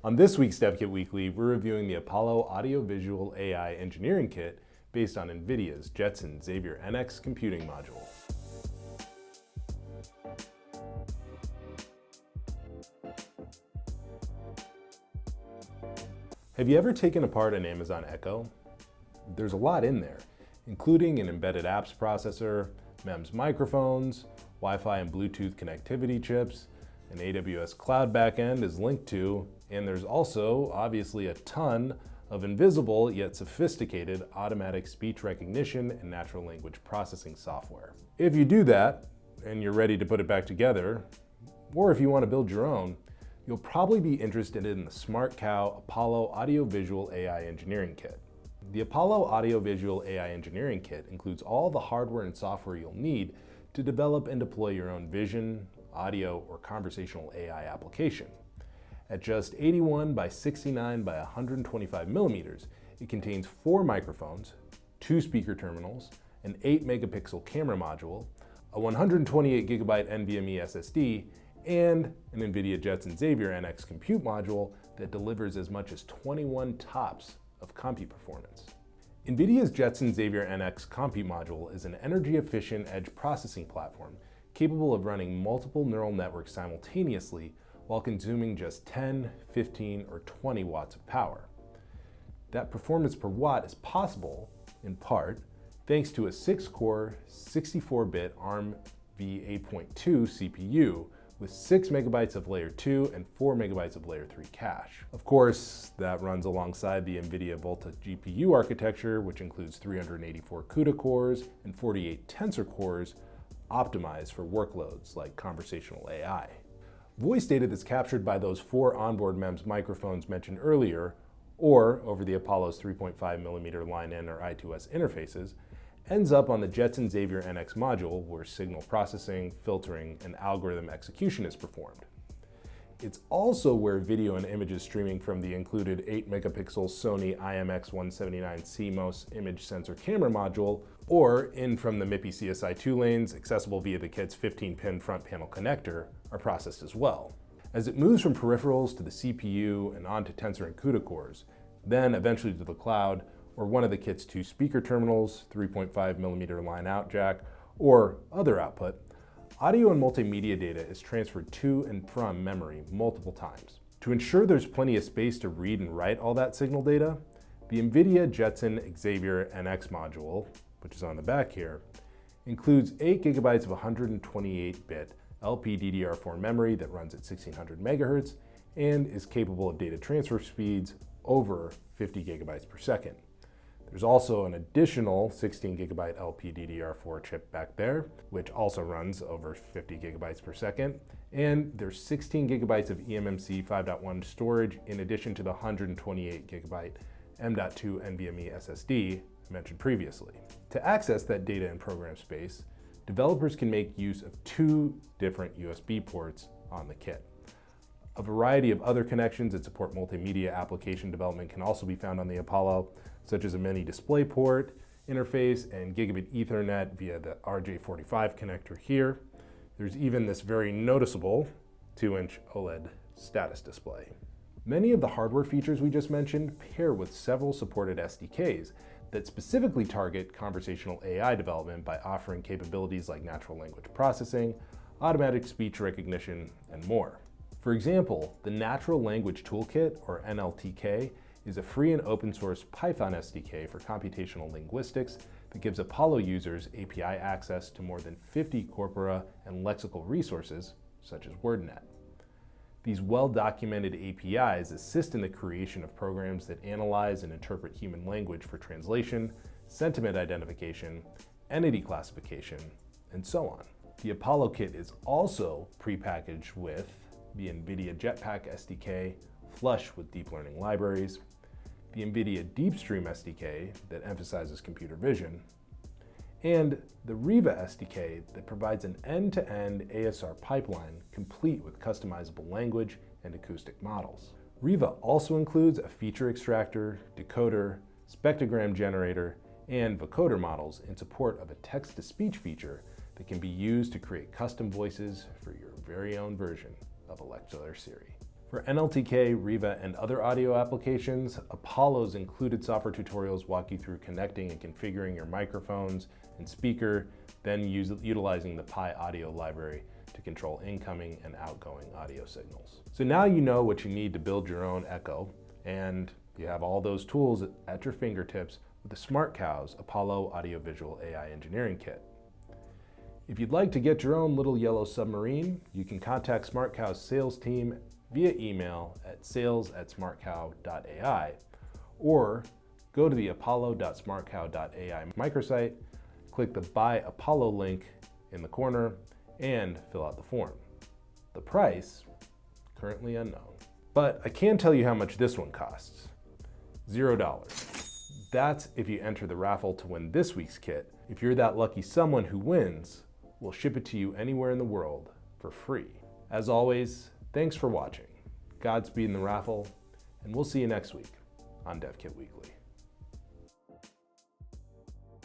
On this week's DevKit Weekly, we're reviewing the Apollo Audio-Visual AI Engineering Kit based on NVIDIA's Jetson Xavier NX computing module. Have you ever taken apart an Amazon Echo? There's a lot in there, including an embedded apps processor, MEMS microphones, Wi-Fi and Bluetooth connectivity chips, an AWS cloud backend is linked to, and there's also obviously a ton of invisible yet sophisticated automatic speech recognition and natural language processing software. If you do that, and you're ready to put it back together, or if you want to build your own, you'll probably be interested in the SmartCow Apollo Audio-Visual AI Engineering Kit. The Apollo Audio-Visual AI Engineering Kit includes all the hardware and software you'll need to develop and deploy your own vision, audio, or conversational AI application. At just 81 by 69 by 125 millimeters, it contains 4 microphones, 2 speaker terminals, an 8 megapixel camera module, a 128 gigabyte NVMe SSD, and an NVIDIA Jetson Xavier NX compute module that delivers as much as 21 TOPS of compute performance. NVIDIA's Jetson Xavier NX compute module is an energy-efficient edge processing platform capable of running multiple neural networks simultaneously while consuming just 10, 15, or 20 watts of power. That performance per watt is possible, in part, thanks to a 6-core, 64-bit ARM v8.2 CPU with 6 megabytes of layer 2 and 4 megabytes of layer 3 cache. Of course, that runs alongside the NVIDIA Volta GPU architecture, which includes 384 CUDA cores and 48 tensor cores optimized for workloads like conversational AI. Voice data that's captured by those 4 onboard MEMS microphones mentioned earlier, or over the Apollo's 3.5mm line-in or I2S interfaces, ends up on the Jetson Xavier NX module where signal processing, filtering, and algorithm execution is performed. It's also where video and images streaming from the included 8 megapixel Sony IMX179 CMOS image sensor camera module, or in from the MIPI CSI2 lanes accessible via the kit's 15-pin front panel connector, are processed as well. As it moves from peripherals to the CPU and onto tensor and CUDA cores, then eventually to the cloud, or one of the kit's 2 speaker terminals, 3.5mm line-out jack, or other output, audio and multimedia data is transferred to and from memory multiple times. To ensure there's plenty of space to read and write all that signal data, the NVIDIA Jetson Xavier NX module, which is on the back here, includes 8 gigabytes of 128-bit LPDDR4 memory that runs at 1600 megahertz and is capable of data transfer speeds over 50 gigabytes per second. There's also an additional 16 gigabyte LPDDR4 chip back there, which also runs over 50 gigabytes per second. And there's 16 gigabytes of eMMC 5.1 storage in addition to the 128 gigabyte M.2 NVMe SSD I mentioned previously. To access that data and program space, developers can make use of 2 different USB ports on the kit. A variety of other connections that support multimedia application development can also be found on the Apollo, such as a mini DisplayPort interface and gigabit Ethernet via the RJ45 connector here. There's even this very noticeable 2-inch OLED status display. Many of the hardware features we just mentioned pair with several supported SDKs that specifically target conversational AI development by offering capabilities like natural language processing, automatic speech recognition, and more. For example, the Natural Language Toolkit, or NLTK, is a free and open source Python SDK for computational linguistics that gives Apollo users API access to more than 50 corpora and lexical resources, such as WordNet. These well-documented APIs assist in the creation of programs that analyze and interpret human language for translation, sentiment identification, entity classification, and so on. The Apollo kit is also prepackaged with the NVIDIA JetPack SDK, flush with deep learning libraries, the NVIDIA DeepStream SDK that emphasizes computer vision, and the Riva SDK that provides an end-to-end ASR pipeline complete with customizable language and acoustic models. Riva also includes a feature extractor, decoder, spectrogram generator, and vocoder models in support of a text-to-speech feature that can be used to create custom voices for your very own version of a lecture Siri. For NLTK, Riva, and other audio applications, Apollo's included software tutorials walk you through connecting and configuring your microphones and speaker, then utilizing the Pi Audio library to control incoming and outgoing audio signals. So now you know what you need to build your own Echo, and you have all those tools at your fingertips with the SmartCow's Apollo Audiovisual AI Engineering Kit. If you'd like to get your own little yellow submarine, you can contact SmartCow's sales team via email at sales@smartcow.ai, or go to the apollo.smartcow.ai microsite, click the Buy Apollo link in the corner, and fill out the form. The price, currently unknown. But I can tell you how much this one costs. $0. That's if you enter the raffle to win this week's kit. If you're that lucky someone who wins, we'll ship it to you anywhere in the world for free. As always, thanks for watching. Godspeed in the raffle, and we'll see you next week on DevKit Weekly.